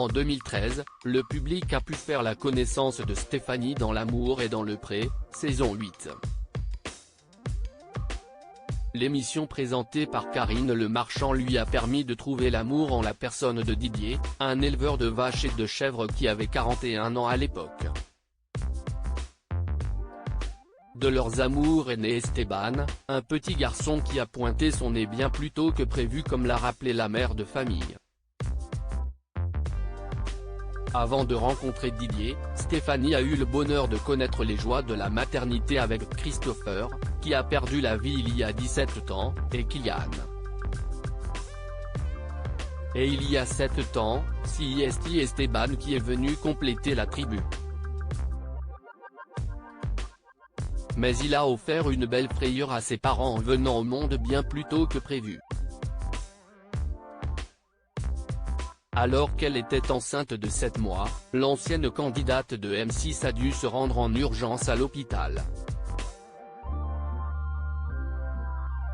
En 2013, le public a pu faire la connaissance de Stéphanie dans L'amour est dans le pré, saison 8. L'émission présentée par Karine Le Marchand lui a permis de trouver l'amour en la personne de Didier, un éleveur de vaches et de chèvres qui avait 41 ans à l'époque. De leurs amours est né Esteban, un petit garçon qui a pointé son nez bien plus tôt que prévu, comme l'a rappelé la mère de famille. Avant de rencontrer Didier, Stéphanie a eu le bonheur de connaître les joies de la maternité avec Christopher, qui a perdu la vie il y a 17 ans, et Kylian. Et il y a 7 ans, c'est Esteban qui est venu compléter la tribu. Mais il a offert une belle frayeur à ses parents en venant au monde bien plus tôt que prévu. Alors qu'elle était enceinte de 7 mois, l'ancienne candidate de M6 a dû se rendre en urgence à l'hôpital.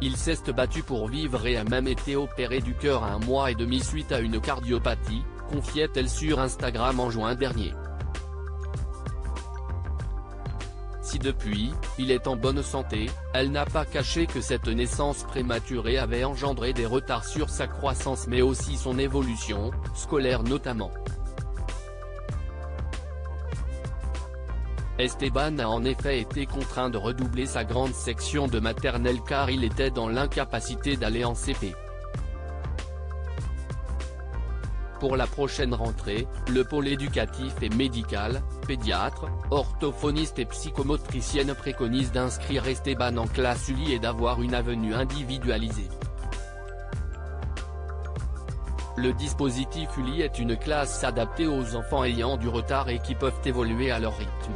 Il s'est battu pour vivre et a même été opéré du cœur à 1 mois et demi suite à une cardiopathie, confiait-elle sur Instagram en juin dernier. Si depuis, il est en bonne santé, elle n'a pas caché que cette naissance prématurée avait engendré des retards sur sa croissance mais aussi son évolution, scolaire notamment. Esteban a en effet été contraint de redoubler sa grande section de maternelle car il était dans l'incapacité d'aller en CP. Pour la prochaine rentrée, le pôle éducatif et médical, pédiatre, orthophoniste et psychomotricienne préconise d'inscrire Esteban en classe ULI et d'avoir une avenue individualisée. Le dispositif ULI est une classe adaptée aux enfants ayant du retard et qui peuvent évoluer à leur rythme.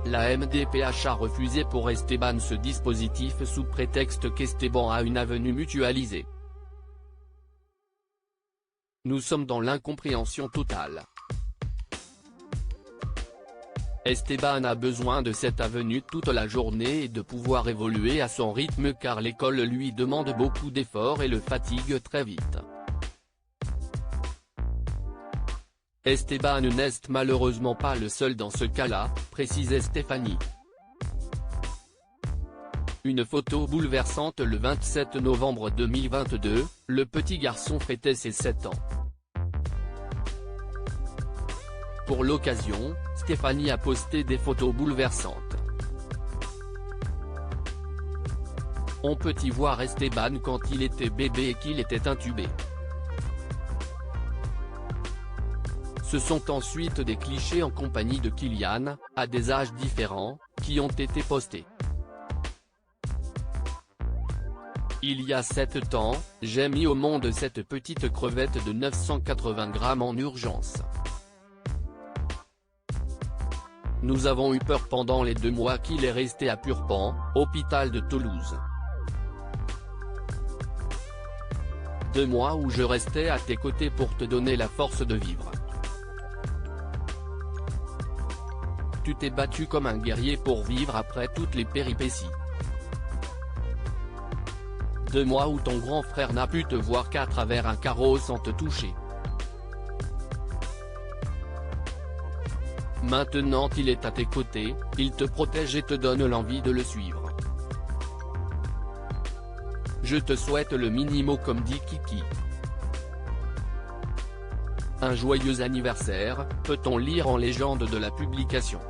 La MDPH a refusé pour Esteban ce dispositif sous prétexte qu'Esteban a une avenue mutualisée. Nous sommes dans l'incompréhension totale. Esteban a besoin de cette avenue toute la journée et de pouvoir évoluer à son rythme car l'école lui demande beaucoup d'efforts et le fatigue très vite. Esteban n'est malheureusement pas le seul dans ce cas-là, précisait Stéphanie. Une photo bouleversante le 27 novembre 2022, le petit garçon fêtait ses 7 ans. Pour l'occasion, Stéphanie a posté des photos bouleversantes. On peut y voir Esteban quand il était bébé et qu'il était intubé. Ce sont ensuite des clichés en compagnie de Kylian, à des âges différents, qui ont été postés. Il y a 7 ans, j'ai mis au monde cette petite crevette de 980 grammes en urgence. Nous avons eu peur pendant les 2 mois qu'il est resté à Purpan, hôpital de Toulouse. 2 mois où je restais à tes côtés pour te donner la force de vivre. Tu t'es battu comme un guerrier pour vivre après toutes les péripéties. 2 mois où ton grand frère n'a pu te voir qu'à travers un carreau sans te toucher. Maintenant qu'il est à tes côtés, il te protège et te donne l'envie de le suivre. Je te souhaite le minimum comme dit Kiki. Un joyeux anniversaire, peut-on lire en légende de la publication.